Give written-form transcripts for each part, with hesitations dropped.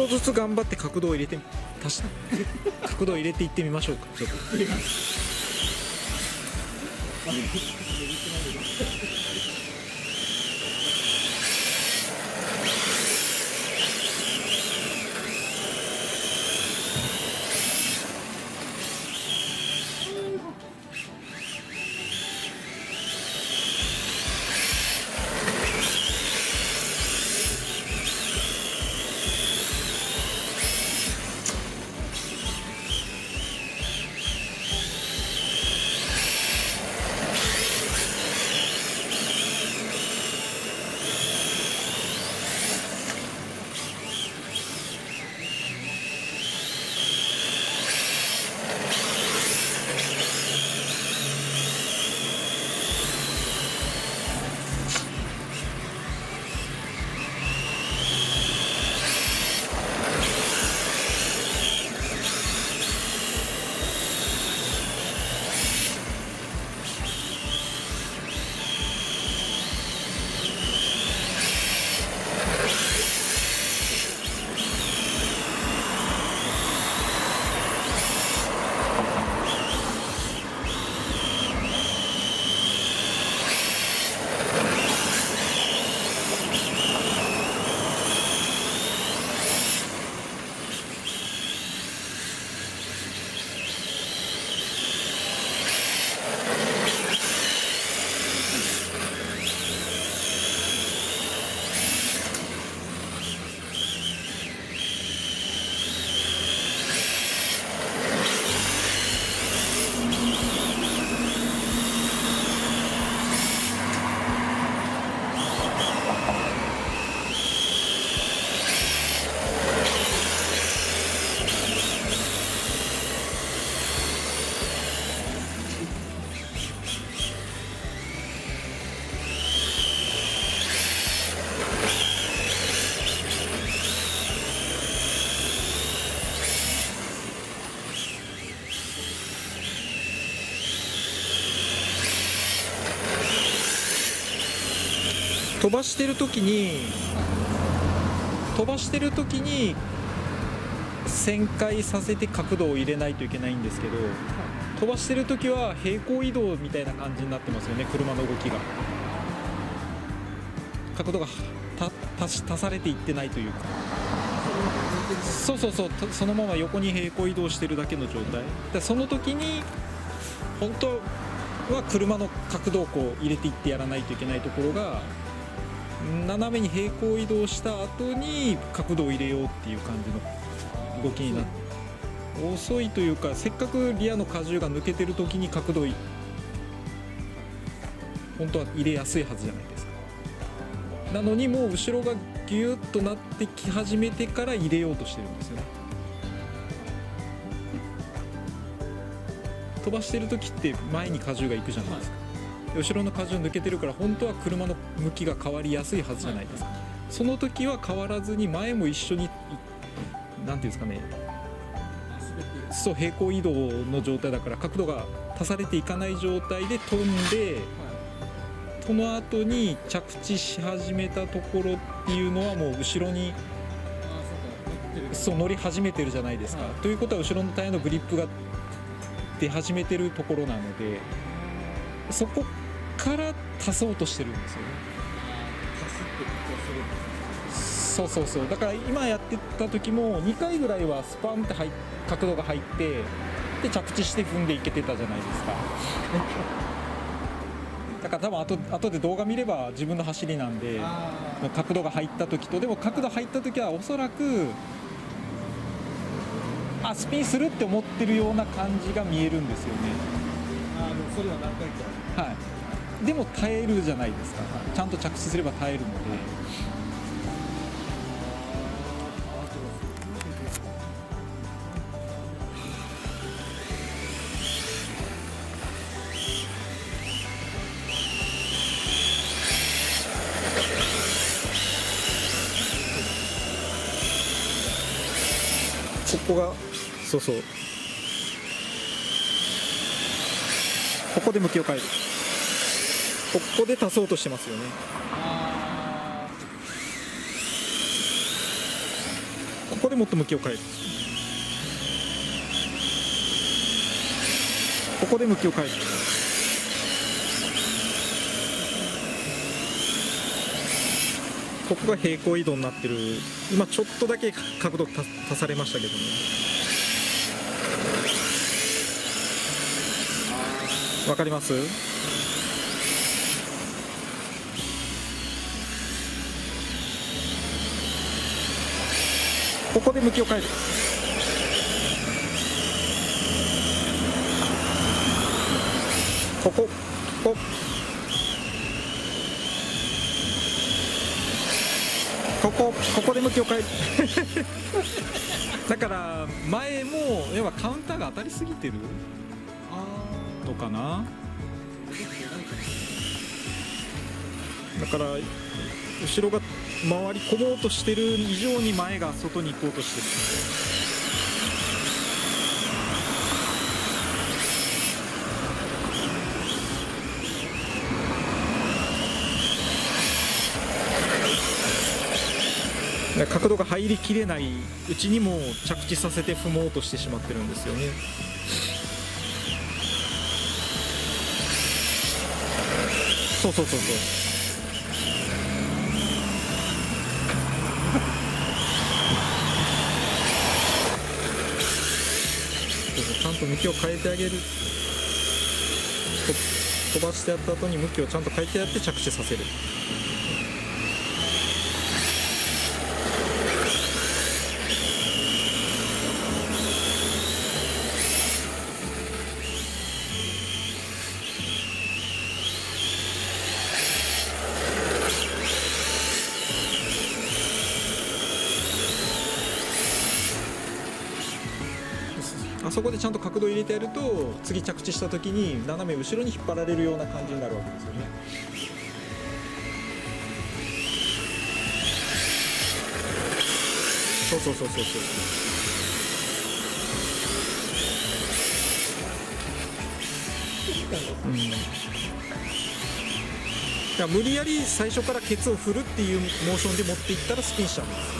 ずつ頑張って角度を入れて角度を入れていってみましょうか。ちょっと飛ばしてる時に旋回させて角度を入れないといけないんですけど、飛ばしてる時は平行移動みたいな感じになってますよね。車の動きが角度が足されていってないというか、そうそのまま横に平行移動してるだけの状態で、その時に本当は車の角度をこう入れていってやらないといけないところが、斜めに平行移動した後に角度を入れようっていう感じの動きになって、遅いというか、せっかくリアの荷重が抜けてる時に角度本当は入れやすいはずじゃないですか。なのにもう後ろがギュッとなってき始めてから入れようとしてるんですよね。飛ばしてる時って前に荷重がいくじゃないですか。後ろの荷重抜けてるから本当は車の向きが変わりやすいはずじゃないですか。その時は変わらずに前も一緒になんていうんですかね、そう平行移動の状態だから角度が足されていかない状態で飛んで、その後に着地し始めたところっていうのはもう後ろに乗り始めてるじゃないですか。ということは後ろのタイヤのグリップが出始めてるところなので、そこから足そうとしてるんですよね。そうだから今やってた時も2回ぐらいはスパンって角度が入ってで着地して踏んでいけてたじゃないですか。だから多分後で動画見れば自分の走りなんで、角度が入った時と、でも角度入った時はおそらくスピンするって思ってるような感じが見えるんですよね。それは何回か、はい、でも耐えるじゃないですか。ちゃんと着地すれば耐えるので。ここがそうここで向きを変える、ここで足そうとしてますよね。ここでもっと向きを変える。ここで向きを変える。ここが平行移動になってる。今ちょっとだけ角度足されましたけどね。わかります？ここで向きを変える。ここここで向きを変えるだから前も要はカウンターが当たりすぎてるのかな。だから後ろが回り込もうとしてる以上に前が外に行こうとしてる。角度が入りきれないうちにも着地させて踏もうとしてしまってるんですよね。そうそうそうそう。ちゃんと向きを変えてあげる。飛ばしてやった後に向きをちゃんと変えてやって着地させる。あそこでちゃんと角度入れてやると次着地した時に斜め後ろに引っ張られるような感じになるわけですよね。そうそうそうそうそう。いや無理やり最初からケツを振るっていうモーションで持っていったらスピンしちゃうんです。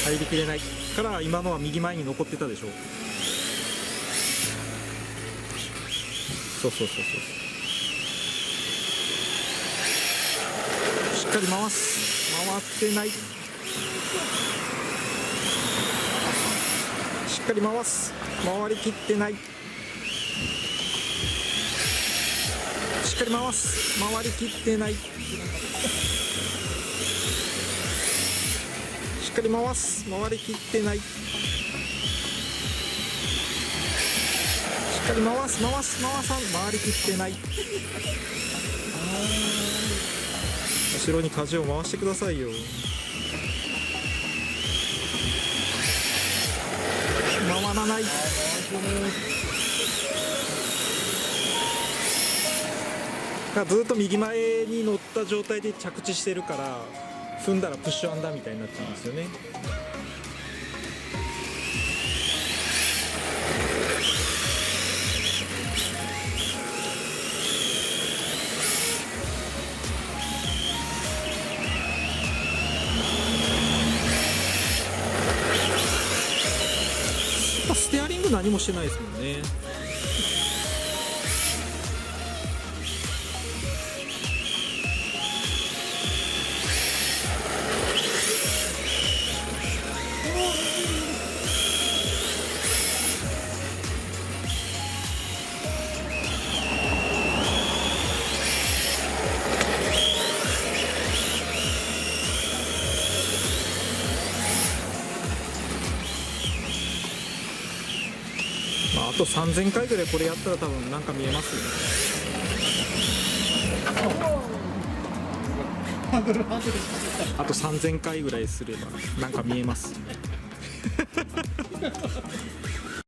入りきれないから今のは右前に残ってたでしょ。そうそうそうそう。しっかり回ってない。しっかり回りきってない。しっかり回りきってない。しっかり回りきってない。しっかり回りきってない。後ろに舵を回してくださいよ。回らない。ずっと右前に乗った状態で着地してるから踏んだらプッシュアンダーみたいになっちゃうんですよね。ステアリング何もしてないですもんね。あと3000回ぐらいこれやったら多分なんか見えますよ。あと3000回ぐらいすればなんか見えます